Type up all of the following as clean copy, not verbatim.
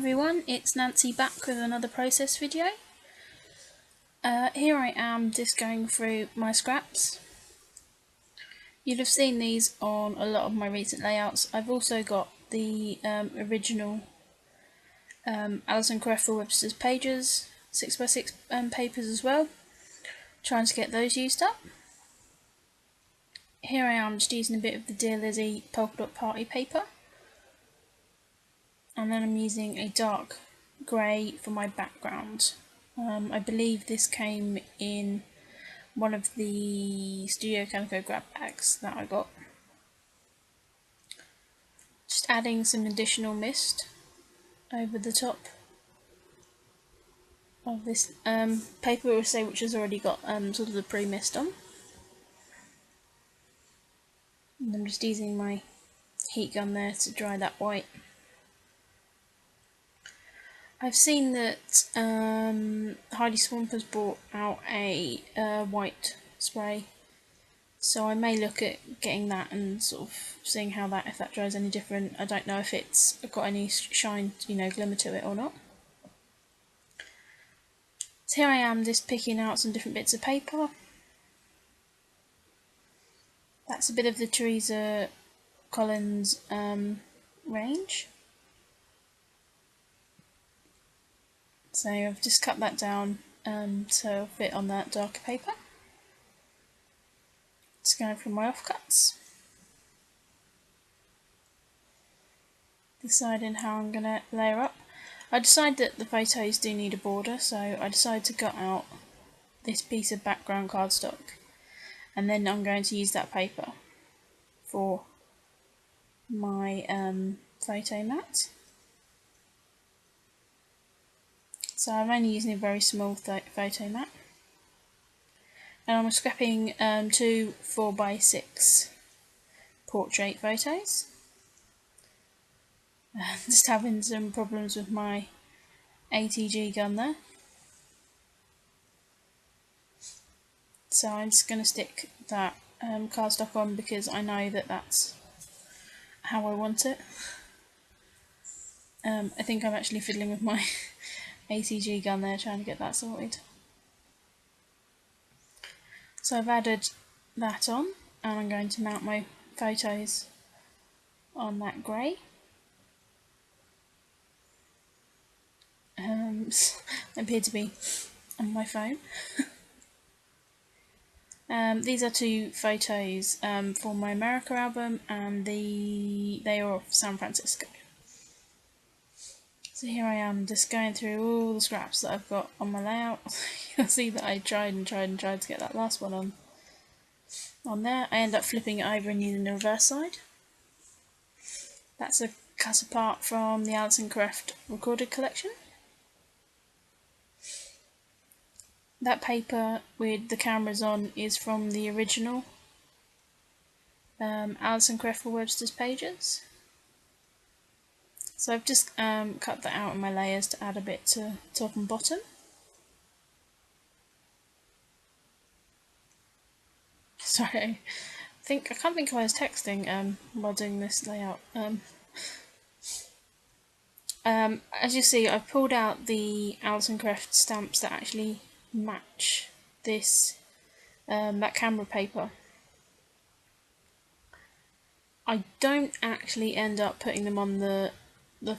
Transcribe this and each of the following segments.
everyone, it's Nancy back with another process video. Here I am just going through my scraps. You'd have seen these on a lot of my recent layouts. I've also got the original Alison Crefel Webster's pages, 6x6 papers as well, trying to get those used up. Here I am just using a bit of the Dear Lizzie polka dot party paper. And then I'm using a dark grey for my background. I believe this came in one of the Studio Calico grab bags that I got. Just adding some additional mist over the top of this paper, which has already got sort of the pre-mist on. And I'm just using my heat gun there to dry that white. I've seen that Heidi Swamp has brought out a white spray, so I may look at getting that and sort of seeing if that dries any different. I don't know if it's got any shine, glimmer to it or not. So here I am just picking out some different bits of paper. That's a bit of the Teresa Collins range. So I've just cut that down so it'll fit on that darker paper. Just going for my offcuts. Deciding how I'm going to layer up. I decided that the photos do need a border, so I decided to cut out this piece of background cardstock, and then I'm going to use that paper for my photo mat. So I'm only using a very small photo mat, and I'm scrapping two 4x6 portrait photos. Just having some problems with my ATG gun there, so I'm just going to stick that cardstock on because I know that that's how I want it. I think I'm actually fiddling with my ATG gun there, trying to get that sorted. So I've added that on, and I'm going to mount my photos on that grey. I appear to be on my phone. These are two photos for my America album, and they are of San Francisco. So here I am just going through all the scraps that I've got on my layout. You'll see that I tried to get that last one on there. I end up flipping it over and using the reverse side. That's a cut apart from the Alison Crefel recorded collection. That paper with the cameras on is from the original Alison Crefel Webster's pages. So I've just cut that out in my layers to add a bit to top and bottom. Sorry, I can't think why I was texting while doing this layout. As you see, I've pulled out the Alison Crefel stamps that actually match this that camera paper. I don't actually end up putting them on the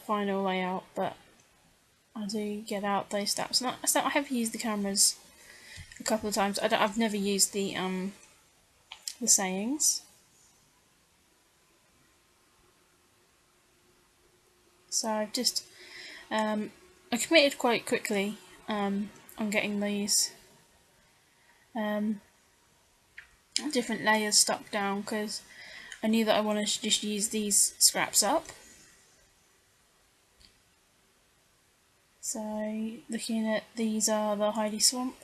final layout, but I do get out those stamps. So I have used the cameras a couple of times. I've never used the sayings. So I've just I committed quite quickly on getting these different layers stuck down, because I knew that I wanted to just use these scraps up. So looking at these are the Heidi Swamp.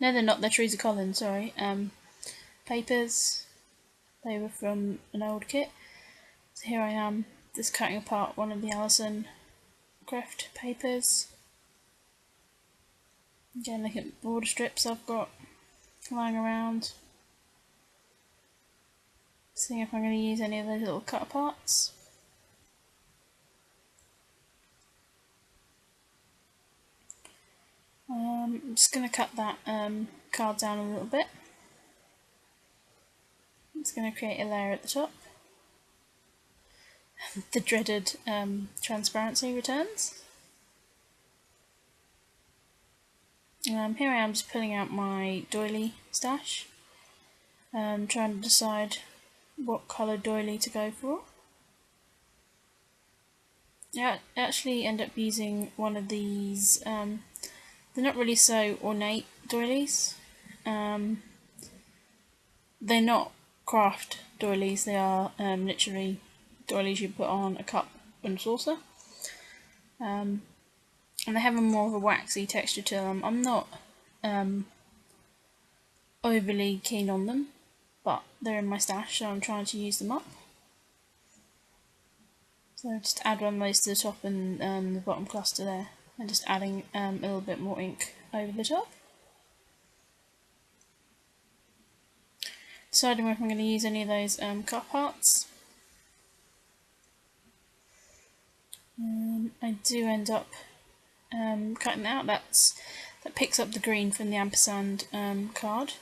No, they're not. They're Teresa Collins. Sorry. Papers. They were from an old kit. So here I am, just cutting apart one of the Alison Crefel papers. Again, look at border strips I've got lying around. Seeing if I'm going to use any of those little cut aparts. I'm just going to cut that card down a little bit. It's going to create a layer at the top. The dreaded transparency returns. Here I am just pulling out my doily stash, trying to decide what colour doily to go for. I actually end up using one of these, they're not really so ornate doilies. They're not craft doilies, they are literally doilies you put on a cup and saucer. And they have a more of a waxy texture to them. I'm not overly keen on them, but they're in my stash, so I'm trying to use them up. So just add one of those to the top and the bottom cluster there, and just adding a little bit more ink over the top. Deciding if I'm going to use any of those cup hearts. I do end up cutting that out. That picks up the green from the ampersand card,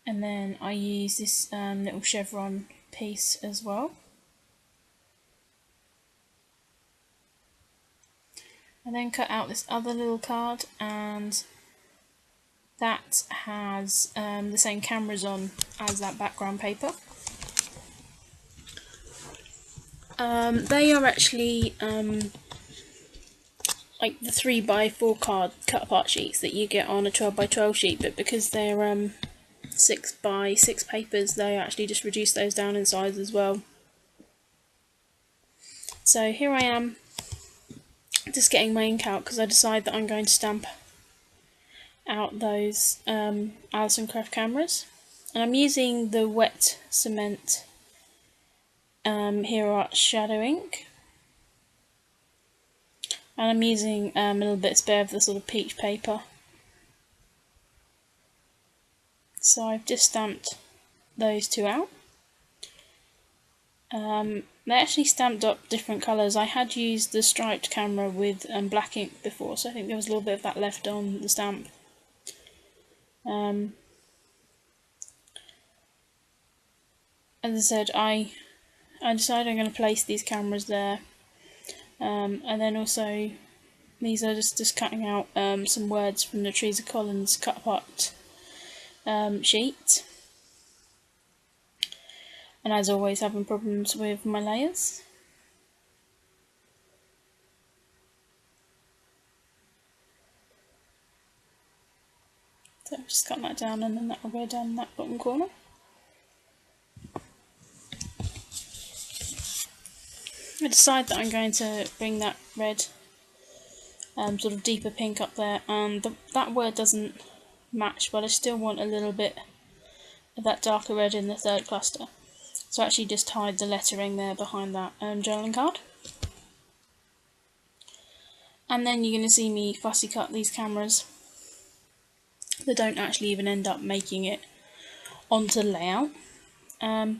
and then I use this little chevron piece as well. I then cut out this other little card, and that has the same cameras on as that background paper. They are actually like the 3x4 card cut apart sheets that you get on a 12x12 sheet, but because they're 6x6 papers, they actually just reduce those down in size as well. So here I am, just getting my ink out because I decide that I'm going to stamp out those Alison Craft cameras, and I'm using the wet cement Hero Art Shadow ink, and I'm using a little bit spare of the sort of peach paper. So I've just stamped those two out. They actually stamped up different colours. I had used the striped camera with black ink before, so I think there was a little bit of that left on the stamp. As I said, I decided I'm going to place these cameras there, and then also these are just cutting out some words from the Teresa Collins cut apart sheet. And as always, having problems with my layers. So I'm just cutting that down, and then that will go down that bottom corner. I decide that I'm going to bring that red sort of deeper pink up there, and that word doesn't match, but I still want a little bit of that darker red in the third cluster. So I actually just hide the lettering there behind that journaling card. And then you're going to see me fussy cut these cameras that don't actually even end up making it onto the layout. The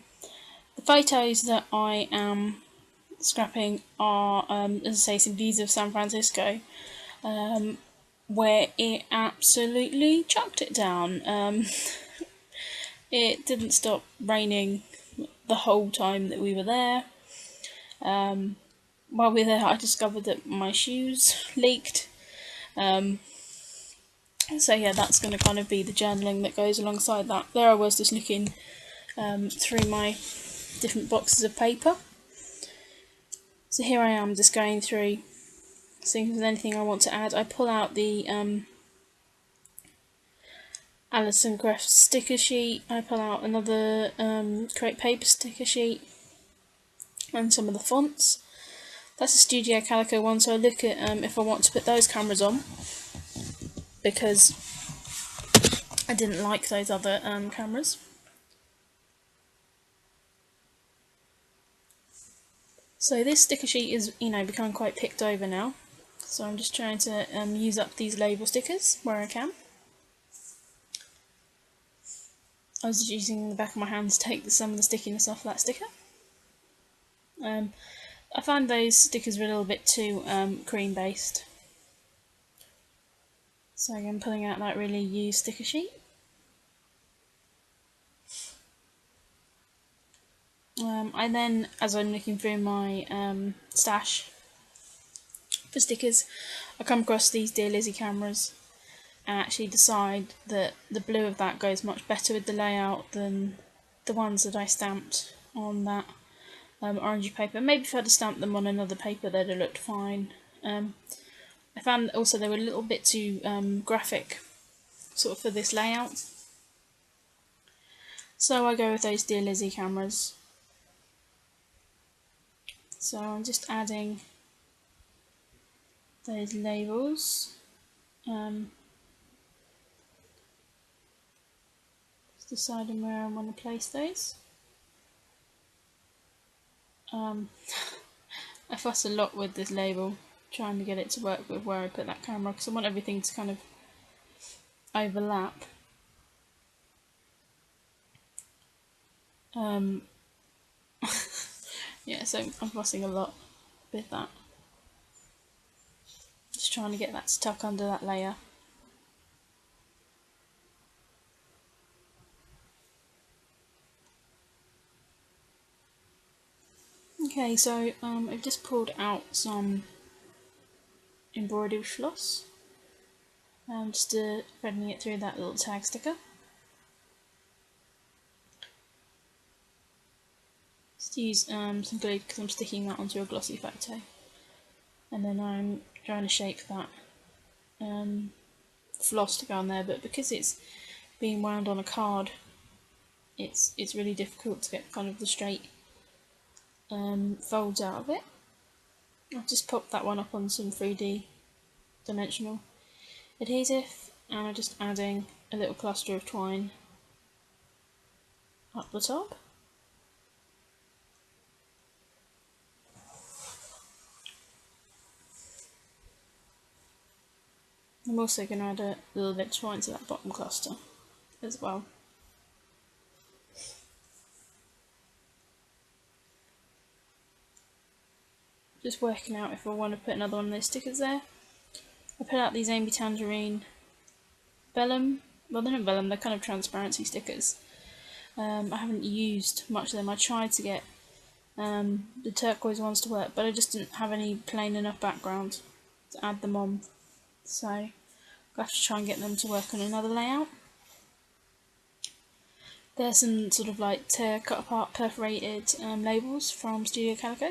photos that I am scrapping are, as I say, some views of San Francisco, where it absolutely chucked it down. It didn't stop raining the whole time that we were there. While we were there, I discovered that my shoes leaked. So yeah, that's going to kind of be the journaling that goes alongside that. There I was just looking through my different boxes of paper. So here I am just going through, seeing if there's anything I want to add. I pull out the Alison Craft sticker sheet, I pull out another Create Paper sticker sheet, and some of the fonts. That's a Studio Calico one, so I look at if I want to put those cameras on, because I didn't like those other cameras. So this sticker sheet is, becoming quite picked over now. So I'm just trying to use up these label stickers where I can. I was just using the back of my hand to take some of the stickiness off that sticker. I find those stickers are a little bit too cream based. So again, pulling out that really used sticker sheet. I then, as I'm looking through my stash for stickers, I come across these Dear Lizzie cameras and actually decide that the blue of that goes much better with the layout than the ones that I stamped on that orangey paper. Maybe if I'd have stamped them on another paper they'd have looked fine. I found also they were a little bit too graphic sort of for this layout. So I go with those Dear Lizzie cameras. So I'm just adding those labels. Just deciding where I want to place those. I fuss a lot with this label, trying to get it to work with where I put that camera, because I want everything to kind of overlap. Yeah, so I'm fussing a lot with that. Just trying to get that to tuck under that layer. Okay, so I've just pulled out some embroidery floss. Just threading it through that little tag sticker. Just use some glue because I'm sticking that onto a glossy photo. And then I'm trying to shape that floss to go on there, but because it's being wound on a card, it's really difficult to get kind of the straight folds out of it. I've just popped that one up on some 3D dimensional adhesive, and I'm just adding a little cluster of twine up the top. I'm also going to add a little bit of twine to that bottom cluster as well. Just working out if I want to put another one of those stickers there. I put out these Amy Tangerine vellum, well they're not vellum, they're kind of transparency stickers. I haven't used much of them. I tried to get the turquoise ones to work, but I just didn't have any plain enough background to add them on. So I'll have to try and get them to work on another layout. There's some sort of like tear cut apart perforated labels from Studio Calico.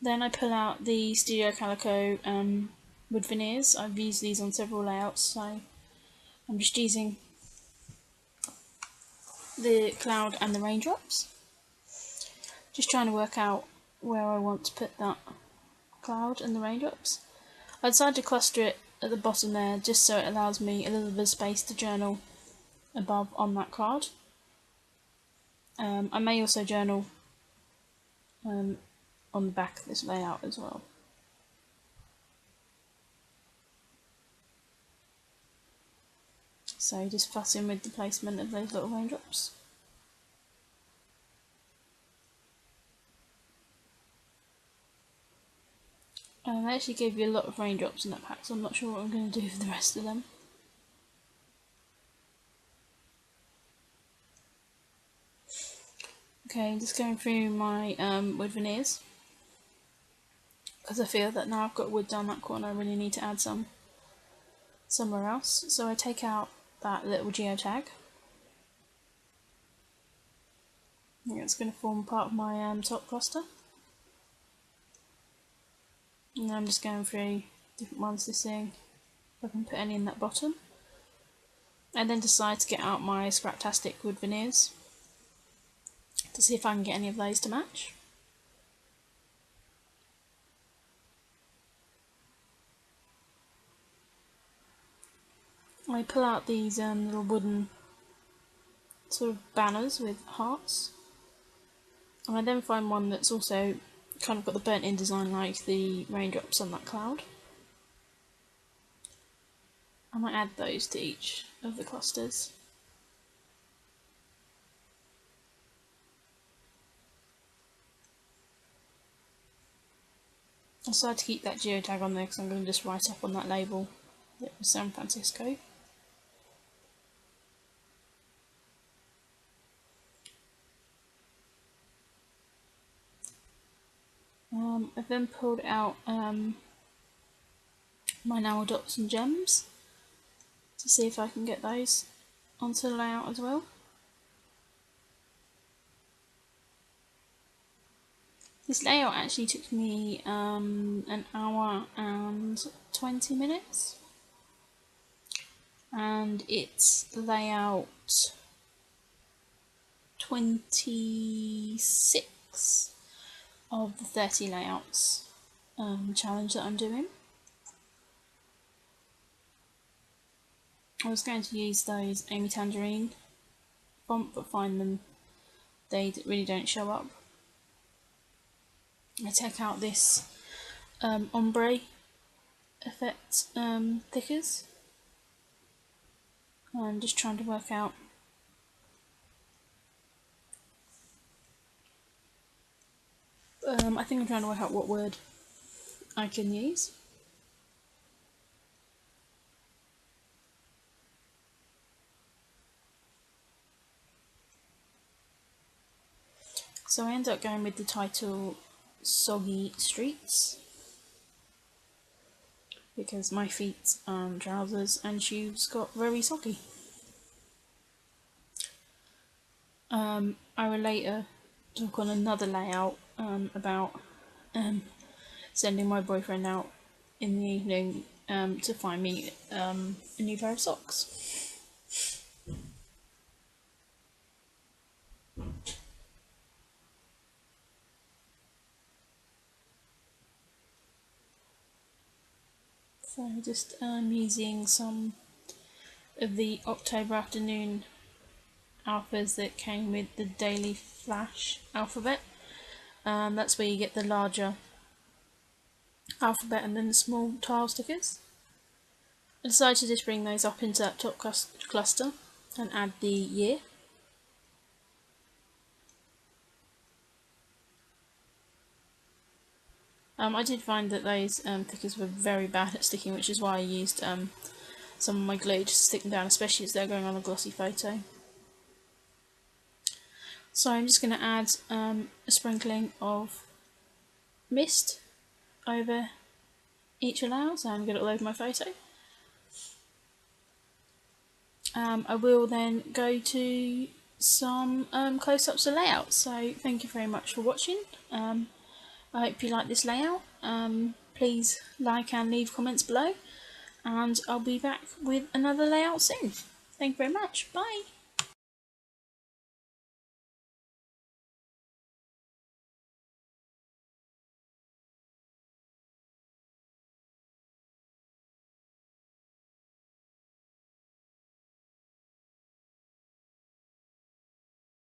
Then I pull out the Studio Calico wood veneers. I've used these on several layouts, so I'm just using the cloud and the raindrops. Just trying to work out where I want to put that cloud and the raindrops. I decided to cluster it at the bottom there just so it allows me a little bit of space to journal above on that card. I may also journal on the back of this layout as well. So just fussing with the placement of those little raindrops. I actually gave you a lot of raindrops in that pack, so I'm not sure what I'm going to do for the rest of them. Okay, I'm just going through my wood veneers, because I feel that now I've got wood down that corner I really need to add some somewhere else. So I take out that little geotag. I think it's going to form part of my top cluster. And then I'm just going through different ones to see if I can put any in that bottom. I then decide to get out my Scraptastic wood veneers to see if I can get any of those to match. I pull out these little wooden sort of banners with hearts, and I then find one that's also kind of got the burnt in design like the raindrops on that cloud. I might add those to each of the clusters. I decided to keep that geotag on there because I'm going to just write up on that label that was San Francisco. I've then pulled out my enamel dots and gems to see if I can get those onto the layout as well. This layout actually took me an hour and 20 minutes, and it's layout 26 of the 30 layouts challenge that I'm doing. I was going to use those Amy Tangerine font, but find them, they really don't show up. I take out this ombre effect thickers. I'm just trying to work out I think I'm trying to work out what word I can use. So I end up going with the title Soggy Streets, because my feet, trousers and shoes got very soggy. I will later talk on another layout about sending my boyfriend out in the evening to find me a new pair of socks. So just using some of the October afternoon alphas that came with the Daily Flash alphabet. That's where you get the larger alphabet and then the small tile stickers. I decided to just bring those up into that top cluster and add the year. I did find that those thickers were very bad at sticking, which is why I used some of my glue to stick them down, especially as they're going on a glossy photo. So I'm just going to add a sprinkling of mist over each layer, so I'm going to load my photo. I will then go to some close-ups of layouts. So thank you very much for watching. I hope you like this layout. Please like and leave comments below, and I'll be back with another layout soon. Thank you very much. Bye.